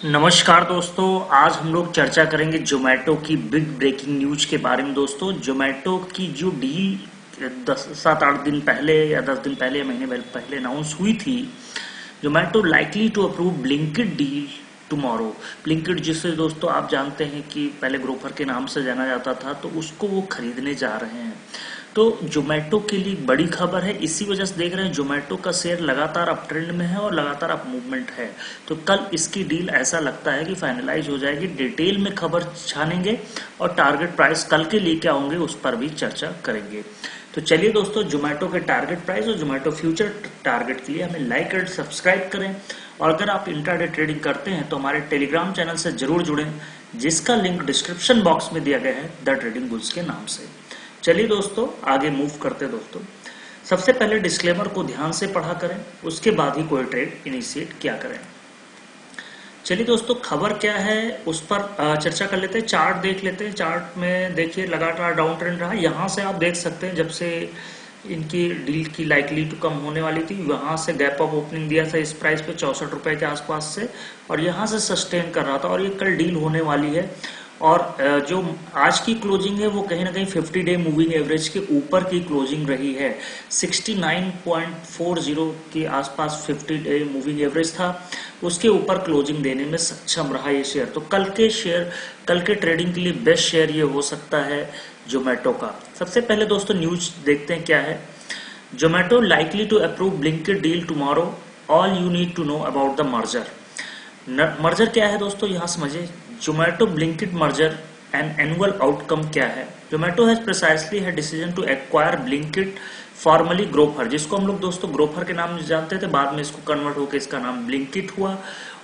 नमस्कार दोस्तों, आज हम लोग चर्चा करेंगे जोमेटो की बिग ब्रेकिंग न्यूज के बारे में। दोस्तों, जोमेटो की जो डील 7-8 दिन पहले या 10 दिन पहले या महीने पहले अनाउंस हुई थी, Zomato likely to approve Blinkit deal tomorrow. Blinkit जिसे दोस्तों आप जानते हैं कि पहले ग्रोफर के नाम से जाना जाता था, तो उसको वो खरीदने जा रहे हैं। तो जोमेटो के लिए बड़ी खबर है, इसी वजह से देख रहे हैं जोमेटो का शेयर लगातार अप ट्रेंड में है और लगातार अप मूवमेंट है। तो कल इसकी डील ऐसा लगता है कि फाइनलाइज हो जाएगी। डिटेल में खबर छानेंगे और टारगेट प्राइस कल के लिए क्या होंगे उस पर भी चर्चा करेंगे। तो चलिए दोस्तों, जोमेटो के टारगेट प्राइस और जोमेटो फ्यूचर टारगेट के लिए हमें लाइक और सब्सक्राइब करें। और अगर आप इंट्राडे ट्रेडिंग करते हैं तो हमारे टेलीग्राम चैनल से जरूर जुड़ें, जिसका लिंक डिस्क्रिप्शन बॉक्स में दिया गया है, द ट्रेडिंग बुल्स के नाम से। चलिए दोस्तों, आगे मूव करते हैं। दोस्तों, सबसे पहले डिस्क्लेमर को ध्यान से पढ़ा करें, उसके बाद ही कोई ट्रेड इनिशिएट किया करें। चलिए दोस्तों, खबर क्या है उस पर चर्चा कर लेते हैं। चार्ट देख लेते हैं। चार्ट में देखिए लगातार डाउन ट्रेंड रहा। यहाँ से आप देख सकते हैं जब से इनकी डील की लाइकली टू कम होने वाली थी, वहां से गैप अप ओपनिंग दिया था इस प्राइस पे 64 रुपए के आसपास से, और यहाँ से सस्टेन कर रहा था और ये कल डील होने वाली है। और जो आज की क्लोजिंग है वो कहीं ना कहीं 50 डे मूविंग एवरेज के ऊपर की क्लोजिंग रही है। 69.40 के आसपास 50 डे मूविंग एवरेज था, उसके ऊपर क्लोजिंग देने में सक्षम रहा ये शेयर। तो कल के ट्रेडिंग के लिए बेस्ट शेयर ये हो सकता है जोमेटो का। सबसे पहले दोस्तों न्यूज देखते हैं क्या है। Zomato likely to approve Blinkit deal tomorrow, all you need to know about the merger. Merger क्या है दोस्तों, यहां समझे। Zomato Blinkit merger and annual outcome क्या है। जोमेटो हैज प्रिसाइसली है decision to acquire Blinkit, formerly Grofer, जिसको हम लोग दोस्तों ग्रोफर के नाम जानते थे, बाद में इसको कन्वर्ट होकर इसका नाम ब्लिंकिट हुआ।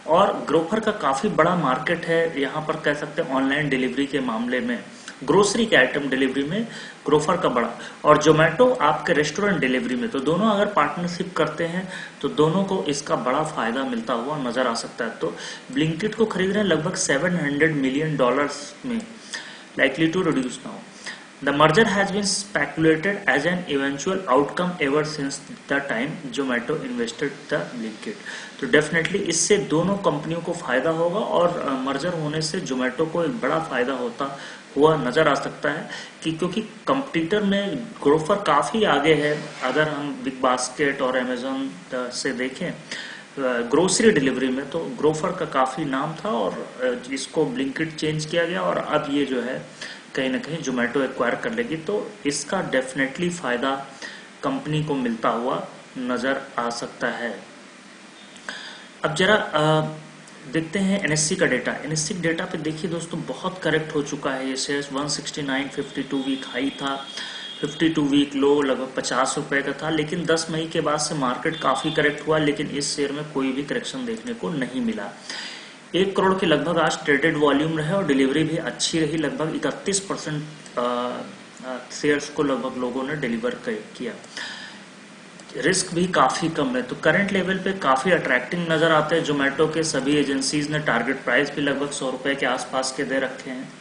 और ग्रोफर का काफी बड़ा मार्केट है, यहाँ पर कह सकते हैं ऑनलाइन डिलीवरी के मामले में, ग्रोसरी के आइटम डिलीवरी में ग्रोफर का बड़ा, और जोमेटो आपके रेस्टोरेंट डिलीवरी में। तो दोनों अगर पार्टनरशिप करते हैं तो दोनों को इसका बड़ा फायदा मिलता हुआ नजर आ सकता है। तो ब्लिंकिट को खरीद रहे हैं लगभग $700 मिलियन में, likely to reduce now. The merger has been speculated as an eventual outcome ever since the time Zomato invested the Blinkit। तो डेफिनेटली इससे दोनों कंपनियों को फायदा होगा और मर्जर होने से जोमेटो को एक बड़ा फायदा होता हुआ नजर आ सकता है कि क्योंकि कंपटीटर में ग्रोफर काफी आगे है। अगर हम बिग बास्केट और अमेजोन से देखें ग्रोसरी डिलीवरी में, तो ग्रोफर का काफी नाम था और इसको ब्लिंकिट चेंज किया गया और अब ये जो है कहीं ना कहीं जोमेटो एक्वायर कर लेगी। तो इसका डेफिनेटली फायदा कंपनी को मिलता हुआ नजर आ सकता है। अब जरा देखते हैं एनएससी का डेटा। एनएससी डेटा पे देखिए दोस्तों, बहुत करेक्ट हो चुका है ये शेयर। 169 52 वीक हाई था, 52 वीक लो लगभग 50 रुपए का था, लेकिन 10 मई के बाद से मार्केट काफी करेक्ट हुआ, लेकिन इस शेयर में कोई भी करेक्शन देखने को नहीं मिला। 1 करोड़ के लगभग आज ट्रेडेड वॉल्यूम रहे और डिलीवरी भी अच्छी रही। लगभग 31% शेयर्स को लगभग लोगों ने डिलीवर किया। रिस्क भी काफी कम है, तो करंट लेवल पे काफी अट्रैक्टिंग नजर आते हैं जोमेटो के। सभी एजेंसीज ने टारगेट प्राइस भी लगभग 100 रुपए के आसपास के दे रखे हैं।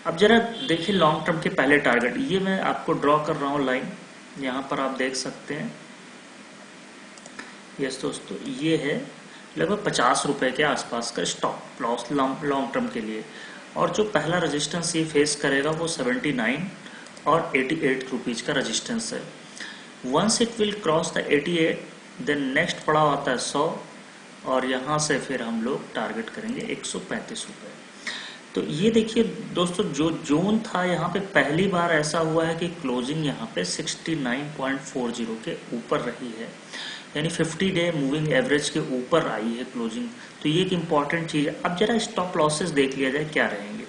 अब जरा देखिए लॉन्ग टर्म के पहले टारगेट, ये मैं आपको ड्रॉ कर रहा हूँ लाइन, यहाँ पर आप देख सकते हैं। यस दोस्तों, ये है लगभग 50 रुपए के आसपास का स्टॉप लॉस लॉन्ग टर्म के लिए। और जो पहला रेजिस्टेंस ये फेस करेगा वो 79 और 88 रुपीज का रेजिस्टेंस है। Once it will cross the 88, then next पड़ा होता है 100, और यहाँ से फिर हम लोग टारगेट करेंगे 135 रुपए। तो ये देखिए दोस्तों, जो जोन था यहाँ पे पहली बार ऐसा हुआ है कि क्लोजिंग यहाँ पे 69.40 के ऊपर रही है, यानी 50 डे मूविंग एवरेज के ऊपर आई है क्लोजिंग। तो ये एक इंपॉर्टेंट चीज है। अब जरा स्टॉप लॉसेस देख लिया जाए क्या रहेंगे।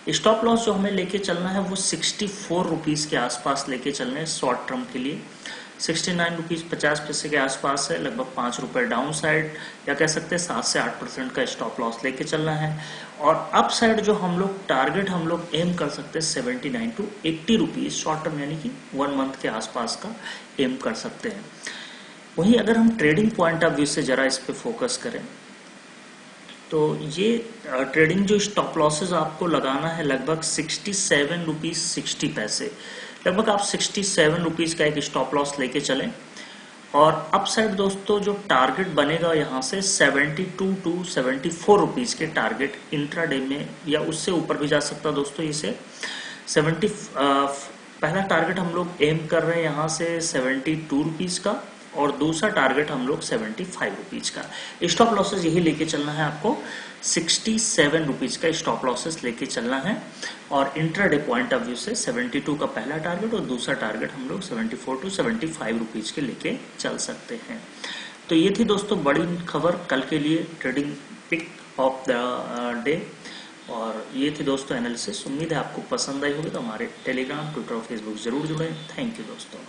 स्टॉप लॉस जो हमें लेके चलना है वो 64 रुपीज के आसपास लेके चलने हैं शॉर्ट टर्म के लिए। 69 रुपीज 50 पैसे के आसपास है, लगभग 5 रुपए डाउन साइड, या कह सकते हैं 7 से 8% का स्टॉप लॉस लेके चलना है। और अप साइड जो हम लोग टारगेट हम लोग एम कर सकते हैं 79 to 80 रुपीज शॉर्ट टर्म, यानी कि 1 मंथ के आसपास का एम कर सकते हैं। वहीं अगर हम ट्रेडिंग पॉइंट ऑफ व्यू से जरा इस पे फोकस करें, तो ये ट्रेडिंग जो स्टॉप लॉसेस आपको लगाना है लगभग 67 रुपीज 60 पैसे। लगभग आप 67 रुपीज का एक स्टॉप लॉस लेके चलें और अप साइड दोस्तों जो टारगेट बनेगा यहाँ से 72 टू 74 रुपीज के टारगेट इंट्राडे में, या उससे ऊपर भी जा सकता है दोस्तों। इसे 70 पहला टारगेट हम लोग एम कर रहे हैं यहाँ से 72 रुपीज का, और दूसरा टारगेट हम लोग 75 रुपीज का। स्टॉप लॉसेस यही लेके चलना है आपको, 67 रुपीज का स्टॉप लॉसेस लेके चलना है। और इंट्राडे पॉइंट ऑफ व्यू से 72 का पहला टारगेट और दूसरा टारगेट हम लोग 74 टू 75 रुपीज के लेके चल सकते हैं। तो ये थी दोस्तों बड़ी खबर कल के लिए, trading pick of the day. और ये थी दोस्तों एनालिसिस। उम्मीद है आपको पसंद आई होगी, तो हमारे टेलीग्राम, ट्विटर और फेसबुक जरूर जुड़ें। थैंक यू दोस्तों।